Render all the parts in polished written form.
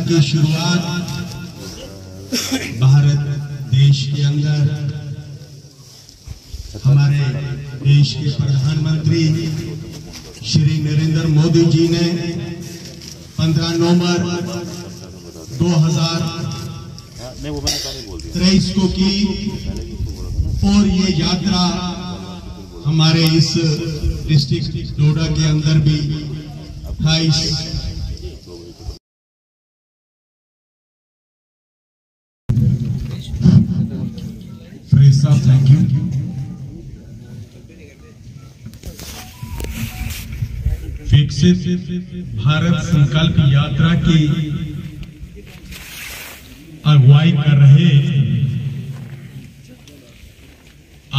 की शुरुआत भारत देश के अंदर हमारे देश के प्रधानमंत्री श्री नरेंद्र मोदी जी ने 15 नवंबर 2023 को की और ये यात्रा हमारे इस डिस्ट्रिक्ट डोडा के अंदर भी 28 थैंक यू। विकसित भारत संकल्प यात्रा की अगुवाई कर रहे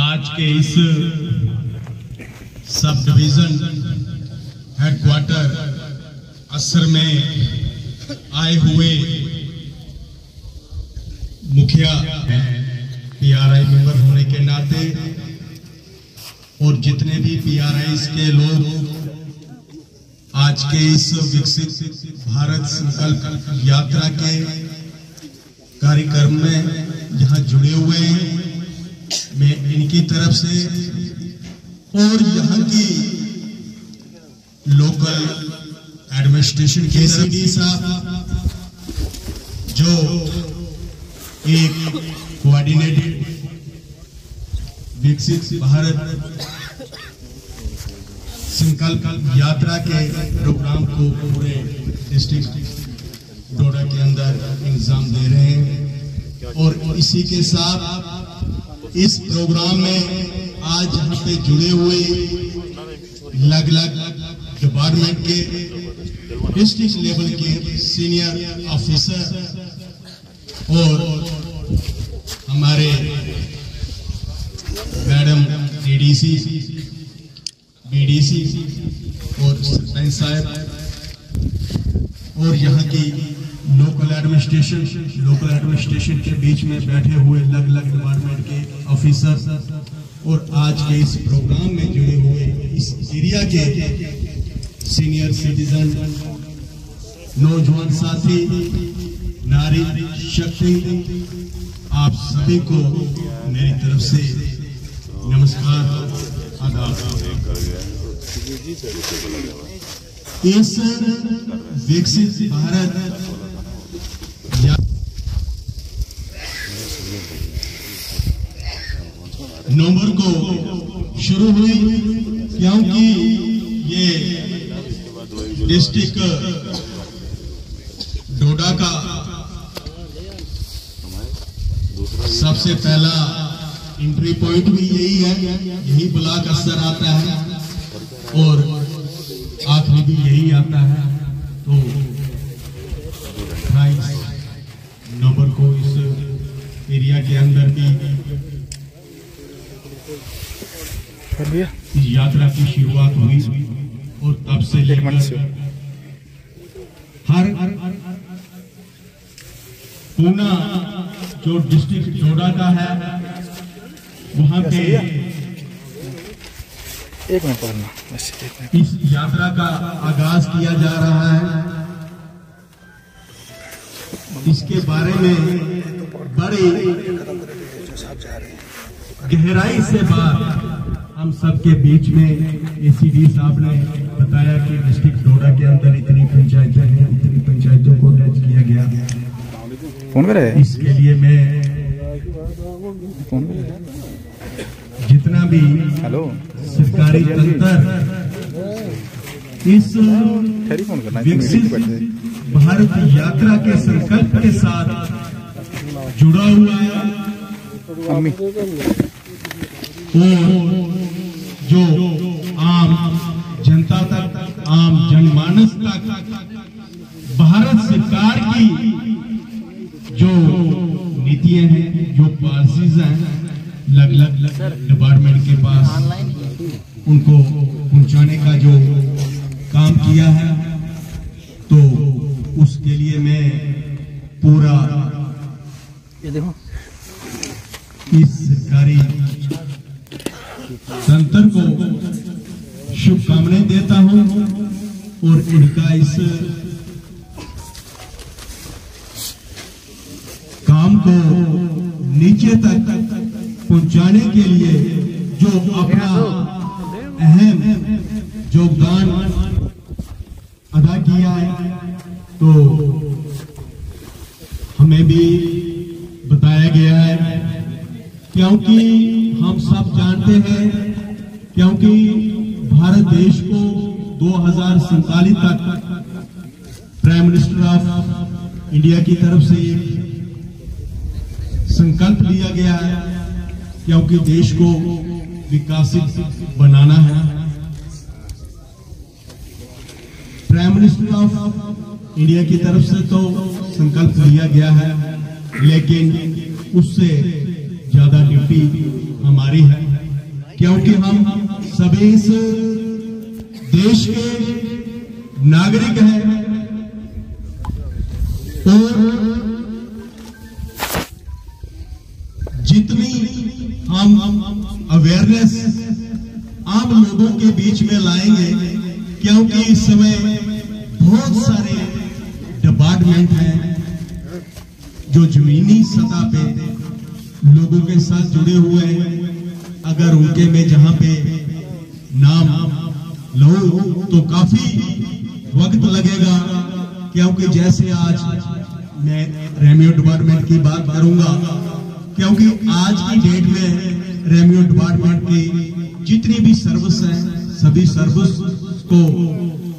आज के इस सब डिवीजन हेडक्वार्टर असर में आए हुए मुखिया पीआरआई मेंबर होने के नाते और जितने भी पीआरआईस के लोग आज के इस विकसित भारत संकल्प यात्रा के कार्यक्रम में यहाँ जुड़े हुए हैं, मैं इनकी तरफ से और यहाँ की लोकल एडमिनिस्ट्रेशन के सीडी साहब जो एक कोऑर्डिनेटेड विकसित भारत संकल्प यात्रा के प्रोग्राम को पूरे डिस्ट्रिक्ट डोडा के अंदर इंतजाम दे रहे हैं और इसी के साथ इस प्रोग्राम में आज यहाँ पे जुड़े हुए अलग अलग डिपार्टमेंट के डिस्ट्रिक्ट लेवल के सीनियर ऑफिसर और हमारे मैडम एडीसी बीडीसी और सरपंच साहब और यहाँ की लोकल एडमिनिस्ट्रेशन के बीच में बैठे हुए अलग अलग डिपार्टमेंट के ऑफिसर और आज के इस प्रोग्राम में जुड़े हुए इस एरिया के सीनियर सिटीजन, नौजवान साथी, नारी शक्ति, आप सभी को मेरी तरफ से नमस्कार आदाब। इस विकसित भारत नवंबर को शुरू हुई क्योंकि ये डिस्ट्रिक्ट डोडा का सबसे पहला एंट्री पॉइंट भी यही है, यही ब्लॉक असर आता है और आखिरी भी यही आता है। तो 28 नवंबर को इस एरिया के अंदर भी यात्रा की शुरुआत हुई और तब से लेकर हर पूना जो डिस्ट्रिक्ट डोडा का है वहां पे एक मिनट पढ़ना, इस यात्रा का आगाज किया जा रहा है। इसके बारे में बड़े गहराई से बात हम सबके बीच में एसीडी साहब ने बताया कि डिस्ट्रिक्ट डोडा के अंदर इतनी पंचायतें हैं, इतनी पंचायतों को टच किया गया। फोन करे इसके लिए मैं जितना भी सरकारी तंत्र इस विकसित भारत यात्रा के संकल्प के साथ जुड़ा हुआ है और जो आम जनता तक, आम जनमानस तक भारत सरकार की जो नीतियां हैं, जो पॉलिसीज हैं, अलग अलग डिपार्टमेंट के पास उनको पहुंचाने का जो काम किया है, तो उसके लिए मैं पूरा ये देखो इस सरकारी तंत्र को शुभकामनाएं देता हूं और इनका इस को नीचे तक पहुंचाने के लिए जो अपना अहम योगदान अदा किया है, तो हमें भी बताया गया है, क्योंकि हम सब जानते हैं, क्योंकि भारत देश को 2047 तक प्राइम मिनिस्टर ऑफ इंडिया की तरफ से संकल्प लिया गया है, क्योंकि देश को विकसित बनाना है। प्राइम मिनिस्टर ऑफ इंडिया की तरफ से तो संकल्प लिया गया है, लेकिन उससे ज्यादा ड्यूटी हमारी है, क्योंकि हम सभी इस देश के नागरिक हैं और जितनी हम अवेयरनेस आम लोगों के बीच में लाएंगे, क्योंकि इस समय बहुत सारे डिपार्टमेंट हैं जो जमीनी सतह पे लोगों के साथ जुड़े हुए हैं। अगर उनके में जहां पे नाम लो तो काफी वक्त लगेगा, क्योंकि जैसे आज मैं रेवेन्यू डिपार्टमेंट की बात करूंगा, क्योंकि आज की डेट में रेवेन्यू डिपार्टमेंट की जितनी भी सर्विस है, सभी सर्विस को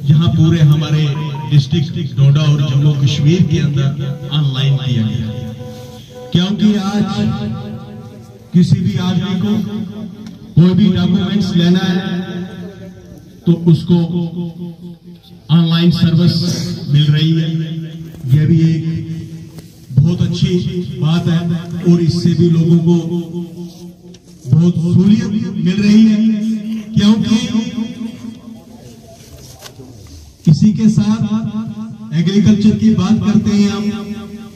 यहाँ पूरे हमारे डिस्ट्रिक्ट डोडा और जम्मू कश्मीर के अंदर ऑनलाइन किया गया, क्योंकि आज किसी भी आदमी को कोई भी डॉक्यूमेंट्स लेना है तो उसको ऑनलाइन सर्विस मिल रही है। यह भी एक बहुत अच्छी बात है और इससे भी लोगों को बहुत सहूलियत मिल रही है, क्योंकि इसी के साथ एग्रीकल्चर की बात करते हैं, हम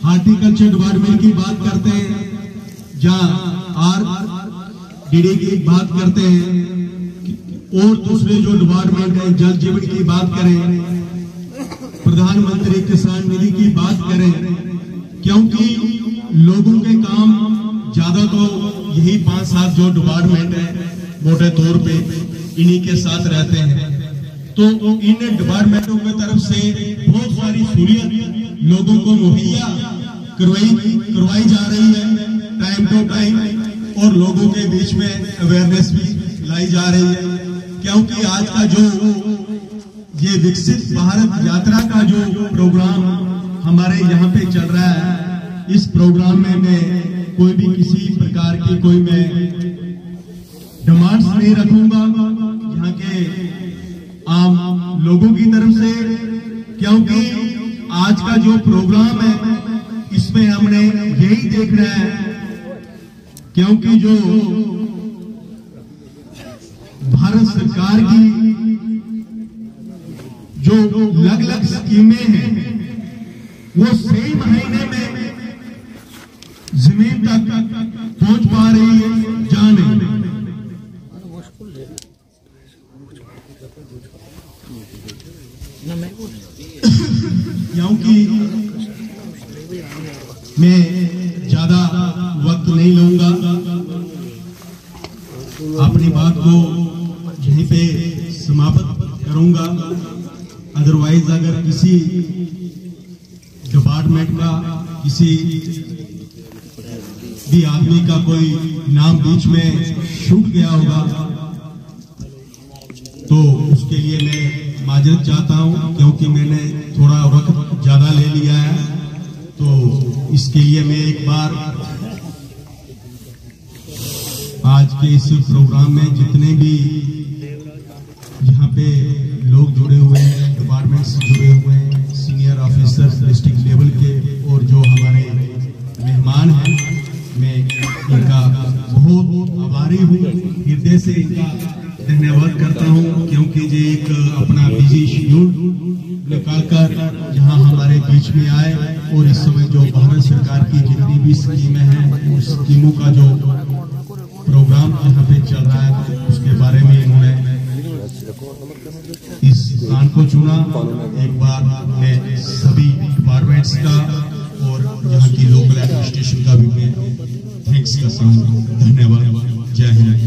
हार्टिकल्चर डिपार्टमेंट की बात करते हैं, जहां RDD की बात करते हैं, और दूसरे जो डिपार्टमेंट है, जल जीवन की बात करें, प्रधानमंत्री किसान निधि की बात करें, क्योंकि लोगों के काम ज्यादा तो यही 5-7 जो डिपार्टमेंट है मोटे तौर पे इन्हीं के साथ रहते हैं। तो इन डिपार्टमेंटों की तरफ से बहुत सारी सहूलियत लोगों को मुहैया करवाई जा रही है टाइम टू टाइम, और लोगों के बीच में अवेयरनेस भी लाई जा रही है, क्योंकि आज का जो ये विकसित भारत यात्रा का जो प्रोग्राम हमारे यहाँ पे चल रहा है, इस प्रोग्राम में मैं कोई भी किसी प्रकार की कोई मैं डिमांड्स नहीं रखूंगा यहाँ के आम लोगों की तरफ से, क्योंकि आज का जो प्रोग्राम है इसमें हमने यही देखना है, क्योंकि जो भारत सरकार की जो अलग-अलग स्कीमें हैं वो सही महीने में जमीन तक पहुंच पा रही है या नहीं। क्योंकि मैं ज्यादा वक्त नहीं लूंगा, अपनी बात को यहीं पे समाप्त करूंगा। अदरवाइज अगर किसी डिपार्टमेंट का किसी भी आदमी का कोई नाम बीच में छूट गया होगा तो उसके लिए मैं माजरत चाहता हूं, क्योंकि मैंने थोड़ा वक्त ज्यादा ले लिया है। तो इसके लिए मैं एक बार आज के इस प्रोग्राम में जितने भी यहाँ पे लोग जुड़े हुए हैं, डिपार्टमेंट्स जुड़े हुए हैं, सीनियर ऑफिसर्स डिस्ट्रिक्ट लेवल के और जो हमारे मेहमान हैं, मैं इनका बहुत आभारी हूँ, हृदय से इनका धन्यवाद करता हूँ, क्योंकि ये एक अपना बिजी शेड्यूल निकालकर यहाँ हमारे बीच में आए और इस समय जो भारत सरकार की जितनी भी स्कीमें हैं उस स्कीमों का जो प्रोग्राम यहाँ पे चल रहा है उसके बारे में इन्होंने इस स्थान को चुना। एक बार मैं सभी डिपार्टमेंट्स का और यहाँ की लोकल एडमिनिस्ट्रेशन का भी मैं थैंक्स करता हूँ। धन्यवाद। जय हिंद।